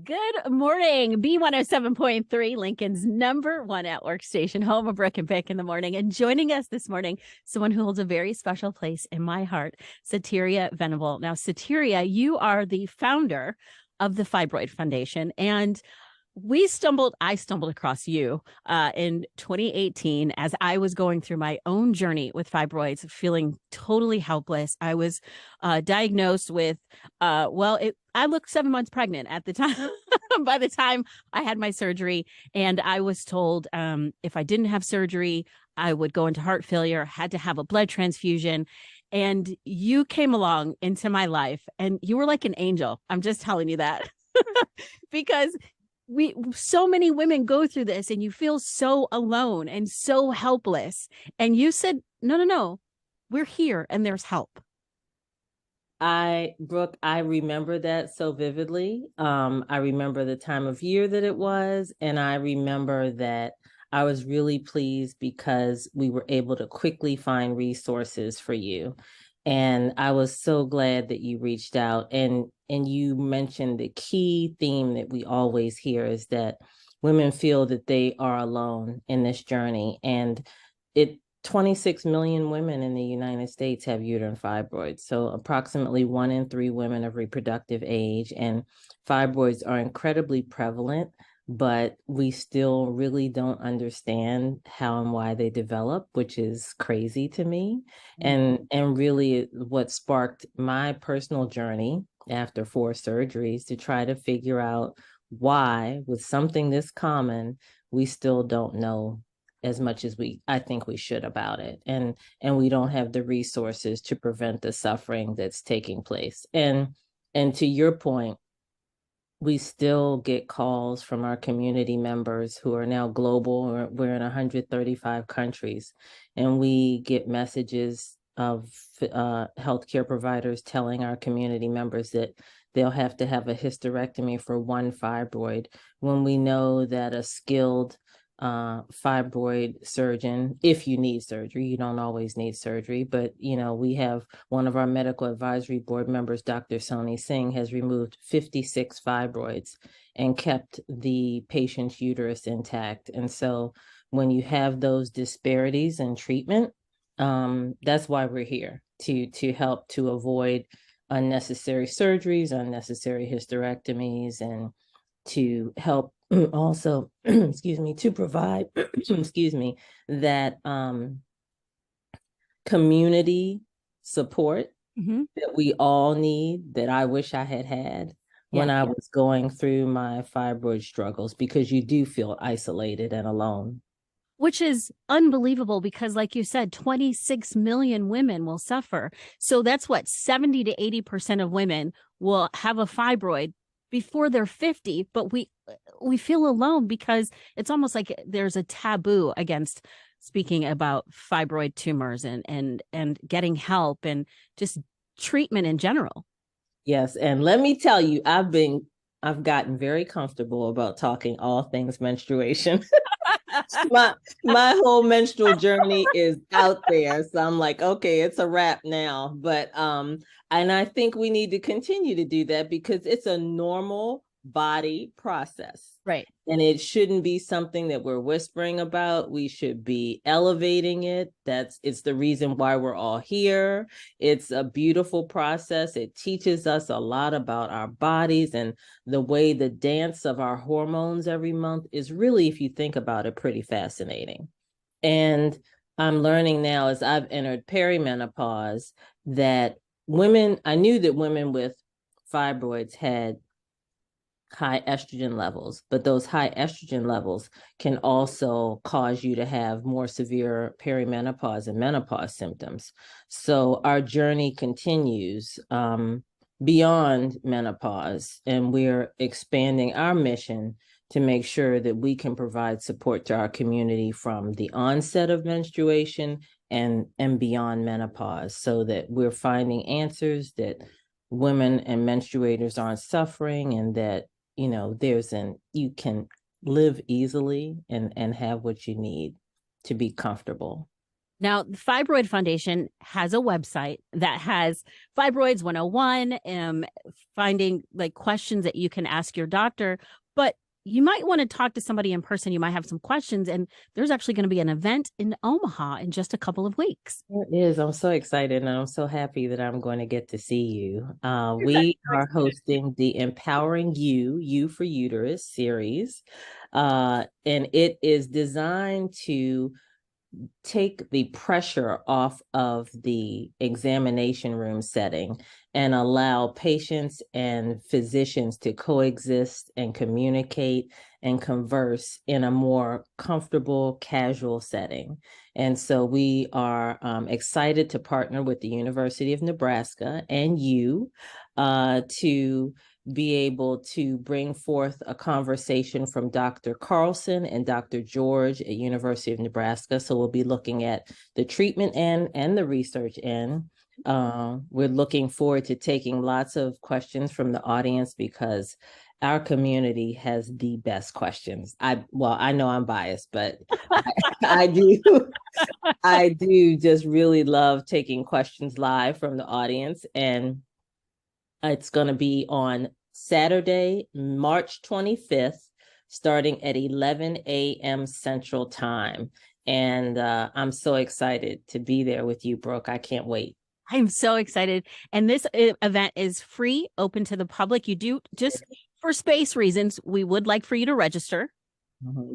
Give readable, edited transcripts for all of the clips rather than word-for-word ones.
Good morning, B107.3, Lincoln's number one network station, home of Brooke and Pick in the morning. And joining us this morning, someone who holds a very special place in my heart, Sateria Venable. Now, Sateria, you are the founder of the Fibroid Foundation, and I stumbled across you in 2018 as I was going through my own journey with fibroids, feeling totally helpless. I was diagnosed with, I looked 7 months pregnant at the time. By the time I had my surgery, and I was told if I didn't have surgery, I would go into heart failure, had to have a blood transfusion. And you came along into my life, and you were like an angel. I'm just telling you that. Because so many women go through this and you feel so alone and so helpless, and you said no, we're here and there's help. Brooke, I remember that so vividly. I remember the time of year that it was, and I remember that I was really pleased because we were able to quickly find resources for you. And I was so glad that you reached out, and you mentioned the key theme that we always hear is that women feel that they are alone in this journey. And it 26 million women in the United States have uterine fibroids. So approximately 1 in 3 women of reproductive age, and fibroids are incredibly prevalent, but we still really don't understand how and why they develop, which is crazy to me. And really what sparked my personal journey after 4 surgeries to try to figure out why, with something this common, we still don't know as much as I think we should about it. And we don't have the resources to prevent the suffering that's taking place. And to your point, we still get calls from our community members who are now global. We're in 135 countries, and we get messages of healthcare providers telling our community members that they'll have to have a hysterectomy for one fibroid, when we know that a skilled fibroid surgeon, if you need surgery, you don't always need surgery, but we have one of our medical advisory board members, Dr. Soni Singh, has removed 56 fibroids and kept the patient's uterus intact. And so when you have those disparities in treatment, that's why we're here, to help to avoid unnecessary surgeries, unnecessary hysterectomies, and to help also, excuse me, to provide, excuse me, that community support that we all need, that I wish I had when I was going through my fibroid struggles, because you do feel isolated and alone. Which is unbelievable because, like you said, 26 million women will suffer. So that's what 70 to 80% of women will have a fibroid before they're 50, but we feel alone because it's almost like there's a taboo against speaking about fibroid tumors and getting help and just treatment in general. Yes, and let me tell you, I've gotten very comfortable about talking all things menstruation. my whole menstrual journey is out there, so I'm like, okay, it's a wrap now. But and I think we need to continue to do that because it's a normal body process. Right. And it shouldn't be something that we're whispering about. We should be elevating it. It's the reason why we're all here. It's a beautiful process. It teaches us a lot about our bodies, and the way the dance of our hormones every month is really, if you think about it, pretty fascinating. And I'm learning now, as I've entered perimenopause, that I knew that women with fibroids had high estrogen levels, but those high estrogen levels can also cause you to have more severe perimenopause and menopause symptoms. So our journey continues beyond menopause, and we're expanding our mission to make sure that we can provide support to our community from the onset of menstruation and beyond menopause, so that we're finding answers, that women and menstruators aren't suffering, and that you can live easily and have what you need to be comfortable. Now, the Fibroid Foundation has a website that has Fibroids 101, finding like questions that you can ask your doctor, but you might want to talk to somebody in person. You might have some questions, and there's actually going to be an event in Omaha in just a couple of weeks. It is. I'm so excited and I'm so happy that I'm going to get to see you. Yes, I'm We so are excited. hosting the Empowering You for Uterus series. And it is designed to take the pressure off of the examination room setting and allow patients and physicians to coexist and communicate and converse in a more comfortable, casual setting. And so we are excited to partner with the University of Nebraska and you to be able to bring forth a conversation from Dr. Carlson and Dr. George at University of Nebraska. So we'll be looking at the treatment end and the research end. We're looking forward to taking lots of questions from the audience because our community has the best questions. I know I'm biased, but I do I do just really love taking questions live from the audience, and it's going to be on Saturday, March 25th, starting at 11 a.m. Central Time. And I'm so excited to be there with you, Brooke. I can't wait. I'm so excited. And this event is free, open to the public. You do just for space reasons, we would like for you to register.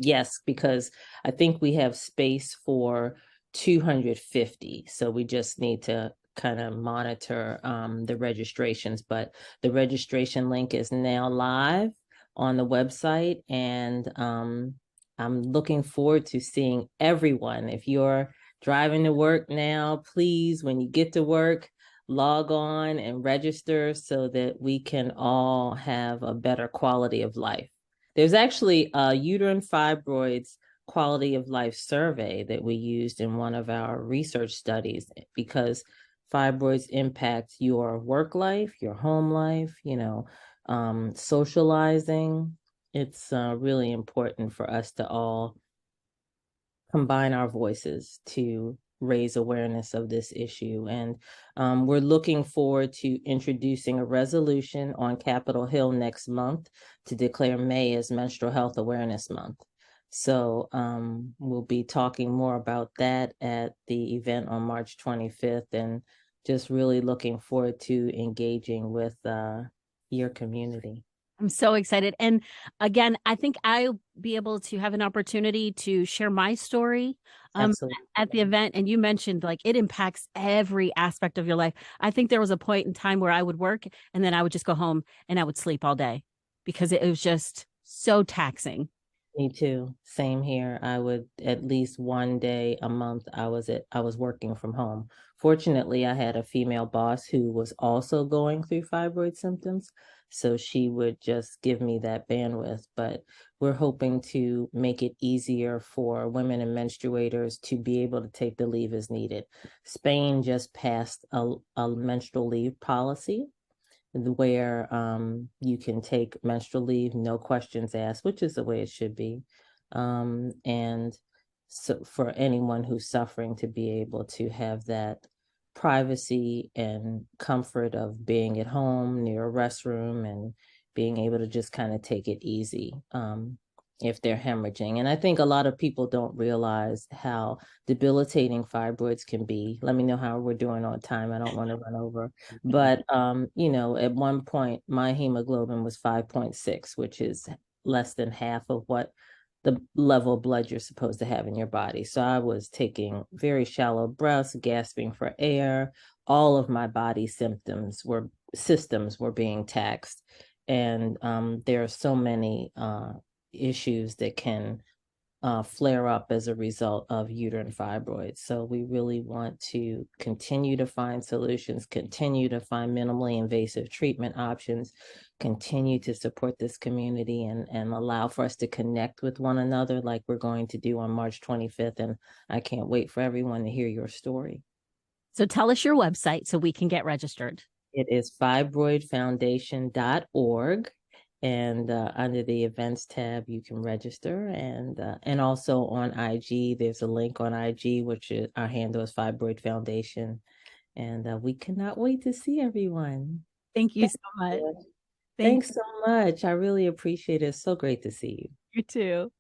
Yes, because I think we have space for 250. So we just need to kind of monitor the registrations. But the registration link is now live on the website. And I'm looking forward to seeing everyone. If you're driving to work now, please, when you get to work, log on and register so that we can all have a better quality of life. There's actually a uterine fibroids quality of life survey that we used in one of our research studies because fibroids impact your work life, your home life, socializing. It's really important for us to all combine our voices to raise awareness of this issue. And we're looking forward to introducing a resolution on Capitol Hill next month to declare May as Menstrual Health Awareness Month. So we'll be talking more about that at the event on March 25th, and just really looking forward to engaging with your community. I'm so excited. And again, I think I'll be able to have an opportunity to share my story Absolutely. at the event. And you mentioned like it impacts every aspect of your life. I think there was a point in time where I would work and then I would just go home and I would sleep all day because it was just so taxing. Me too. Same here. I would at least one day a month I was working from home. Fortunately, I had a female boss who was also going through fibroid symptoms, so she would just give me that bandwidth. But we're hoping to make it easier for women and menstruators to be able to take the leave as needed. Spain just passed a menstrual leave policy where you can take menstrual leave, no questions asked, which is the way it should be. And so for anyone who's suffering to be able to have that privacy and comfort of being at home near a restroom and being able to just kind of take it easy if they're hemorrhaging. And I think a lot of people don't realize how debilitating fibroids can be. Let me know how we're doing on time. I don't want to run over. But at one point my hemoglobin was 5.6, which is less than half of what the level of blood you're supposed to have in your body. So I was taking very shallow breaths, gasping for air. All of my body systems were being taxed. And there are so many issues that can flare up as a result of uterine fibroids. So we really want to continue to find solutions, continue to find minimally invasive treatment options, continue to support this community and allow for us to connect with one another like we're going to do on March 25th. And I can't wait for everyone to hear your story. So tell us your website so we can get registered. It is fibroidfoundation.org. And under the events tab, you can register. And also on IG, there's a link on IG, which is our handle is Fibroid Foundation. And we cannot wait to see everyone. Thank you Thank so much. you. Thank Thanks so much. I really appreciate it. It's so great to see you. you too.